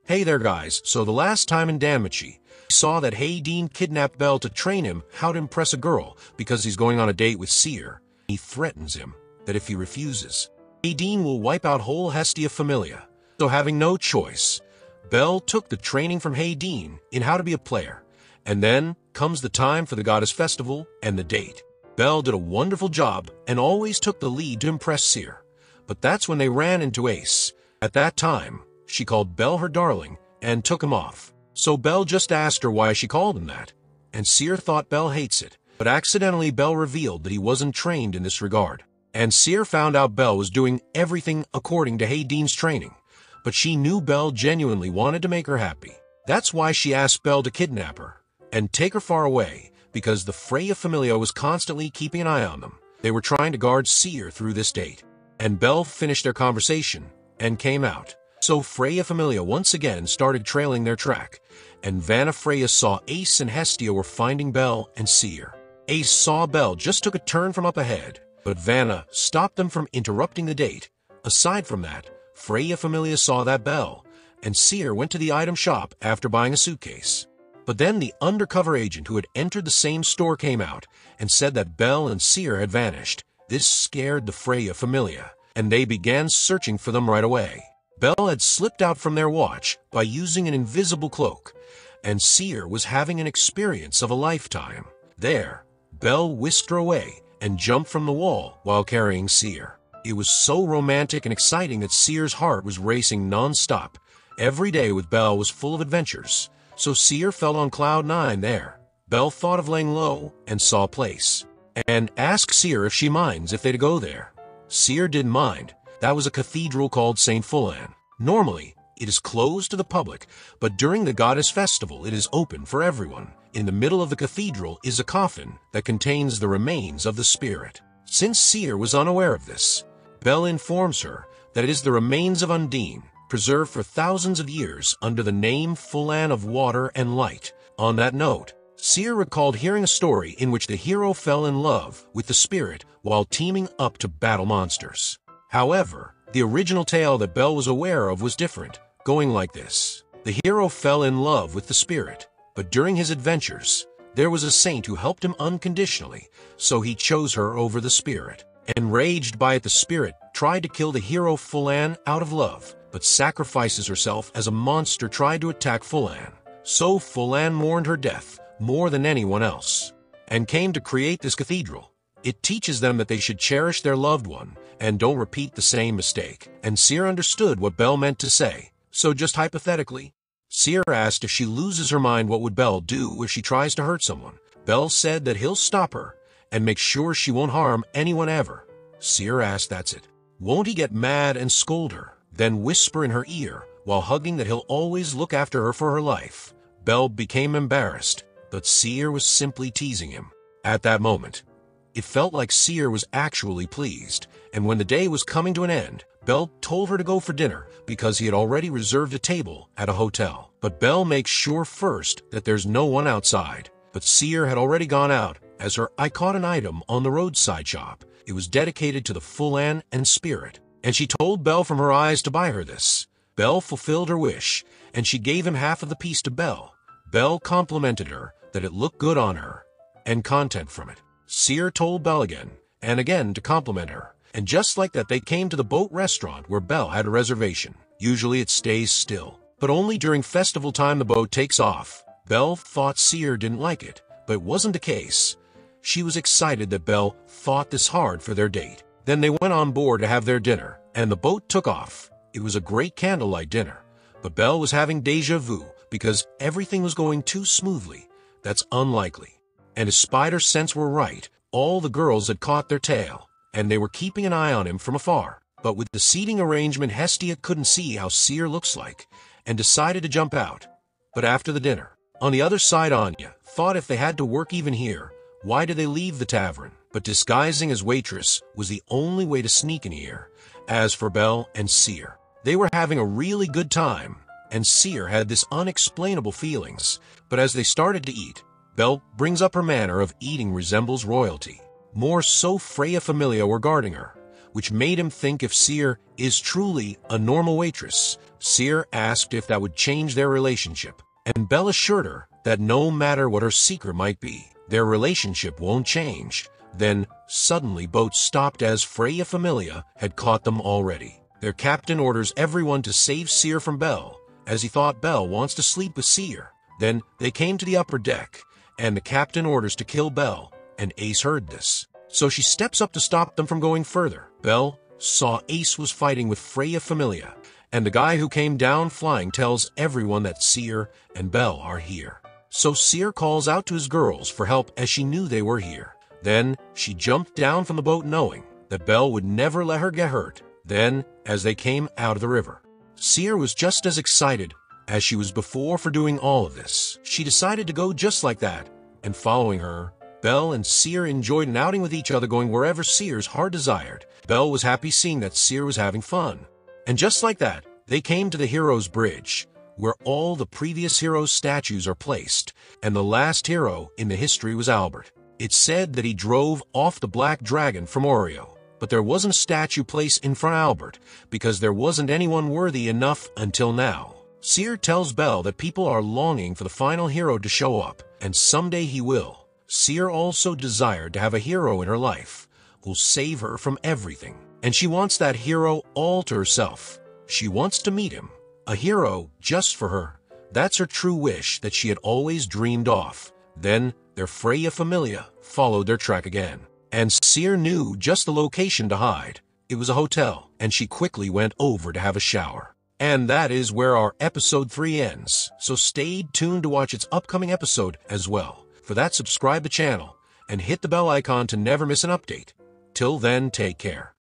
Hey there guys, so the last time in Danmachi, we saw that Hayden kidnapped Bell to train him how to impress a girl because he's going on a date with Seer. He threatens him that if he refuses, Hayden will wipe out whole Hestia Familia. So having no choice, Bell took the training from Hayden in how to be a player. And then comes the time for the goddess festival and the date. Bell did a wonderful job and always took the lead to impress Seer. But that's when they ran into Ace. At that time, she called Bell her darling and took him off. So Bell just asked her why she called him that. And Seer thought Bell hates it. But accidentally Bell revealed that he wasn't trained in this regard. And Seer found out Bell was doing everything according to Hayden's training. But she knew Bell genuinely wanted to make her happy. That's why she asked Bell to kidnap her and take her far away, because the Freya Familia was constantly keeping an eye on them. They were trying to guard Seer through this date. And Bell finished their conversation and came out. So Freya Familia once again started trailing their track, and Vanna Freya saw Ace and Hestia were finding Bell and Seer. Ace saw Bell just took a turn from up ahead, but Vanna stopped them from interrupting the date. Aside from that, Freya Familia saw that Bell and Seer went to the item shop after buying a suitcase. But then the undercover agent who had entered the same store came out and said that Bell and Seer had vanished. This scared the Freya Familia, and they began searching for them right away. Bell had slipped out from their watch by using an invisible cloak, and Seer was having an experience of a lifetime. There, Bell whisked her away and jumped from the wall while carrying Seer. It was so romantic and exciting that Seer's heart was racing non-stop. Every day with Bell was full of adventures, so Seer felt on cloud 9 there. Bell thought of laying low and saw a place, and asked Seer if she minds if they'd go there. Seer didn't mind. That was a cathedral called St. Fulan. Normally, it is closed to the public, but during the goddess festival it is open for everyone. In the middle of the cathedral is a coffin that contains the remains of the spirit. Since Seer was unaware of this, Bell informs her that it is the remains of Undine, preserved for thousands of years under the name Fulan of Water and Light. On that note, Seer recalled hearing a story in which the hero fell in love with the spirit while teaming up to battle monsters. However, the original tale that Bell was aware of was different, going like this. The hero fell in love with the spirit, but during his adventures, there was a saint who helped him unconditionally, so he chose her over the spirit. Enraged by it, the spirit tried to kill the hero Fulan out of love, but sacrifices herself as a monster tried to attack Fulan. So Fulan mourned her death more than anyone else, and came to create this cathedral. It teaches them that they should cherish their loved one and don't repeat the same mistake. And Seer understood what Bell meant to say. So just hypothetically, Seer asked if she loses her mind, what would Bell do if she tries to hurt someone? Bell said that he'll stop her and make sure she won't harm anyone ever. Seer asked, that's it. Won't he get mad and scold her, then whisper in her ear while hugging that he'll always look after her for her life? Bell became embarrassed, but Seer was simply teasing him. At that moment, it felt like Seer was actually pleased, and when the day was coming to an end, Bell told her to go for dinner because he had already reserved a table at a hotel. But Bell makes sure first that there's no one outside. But Seer had already gone out as her I caught an item on the roadside shop. It was dedicated to the Fulan and spirit, and she told Bell from her eyes to buy her this. Bell fulfilled her wish, and she gave him half of the piece to Bell. Bell complimented her that it looked good on her, and content from it. Seer told Bell again and again to compliment her, and just like that they came to the boat restaurant where Bell had a reservation. Usually it stays still, but only during festival time the boat takes off. Bell thought Seer didn't like it, but it wasn't the case. She was excited that Bell thought this hard for their date. Then they went on board to have their dinner, and the boat took off. It was a great candlelight dinner, but Bell was having déjà vu because everything was going too smoothly. That's unlikely. And his spider sense were right. All the girls had caught their tail, and they were keeping an eye on him from afar. But with the seating arrangement, Hestia couldn't see how Seer looks like, and decided to jump out. But after the dinner, on the other side, Anya thought if they had to work even here, why did they leave the tavern? But disguising as waitress was the only way to sneak in here. As for Bell and Seer, they were having a really good time, and Seer had this unexplainable feelings. But as they started to eat, Bell brings up her manner of eating resembles royalty. More so, Freya Familia were guarding her, which made him think if Seer is truly a normal waitress. Seer asked if that would change their relationship, and Belle assured her that no matter what her secret might be, their relationship won't change. Then, suddenly boats stopped as Freya Familia had caught them already. Their captain orders everyone to save Seer from Belle, as he thought Belle wants to sleep with Seer. Then, they came to the upper deck, and the captain orders to kill Belle, and Ace heard this. So she steps up to stop them from going further. Belle saw Ace was fighting with Freya Familia, and the guy who came down flying tells everyone that Seer and Belle are here. So Seer calls out to his girls for help as she knew they were here. Then she jumped down from the boat knowing that Belle would never let her get hurt. Then, as they came out of the river, Seer was just as excited as she was before for doing all of this. She decided to go just like that, and following her, Belle and Seer enjoyed an outing with each other going wherever Seer's heart desired. Belle was happy seeing that Seer was having fun. And just like that, they came to the Heroes' Bridge, where all the previous heroes' statues are placed, and the last hero in the history was Albert. It's said that he drove off the Black Dragon from Oreo, but there wasn't a statue placed in front of Albert, because there wasn't anyone worthy enough until now. Seer tells Belle that people are longing for the final hero to show up, and someday he will. Seer also desired to have a hero in her life who'll save her from everything, and she wants that hero all to herself. She wants to meet him, a hero just for her. That's her true wish that she had always dreamed of. Then their Freya Familia followed their track again, and Seer knew just the location to hide. It was a hotel, and she quickly went over to have a shower. And that is where our episode 3 ends, so stay tuned to watch its upcoming episode as well. For that, subscribe the channel and hit the bell icon to never miss an update. Till then, take care.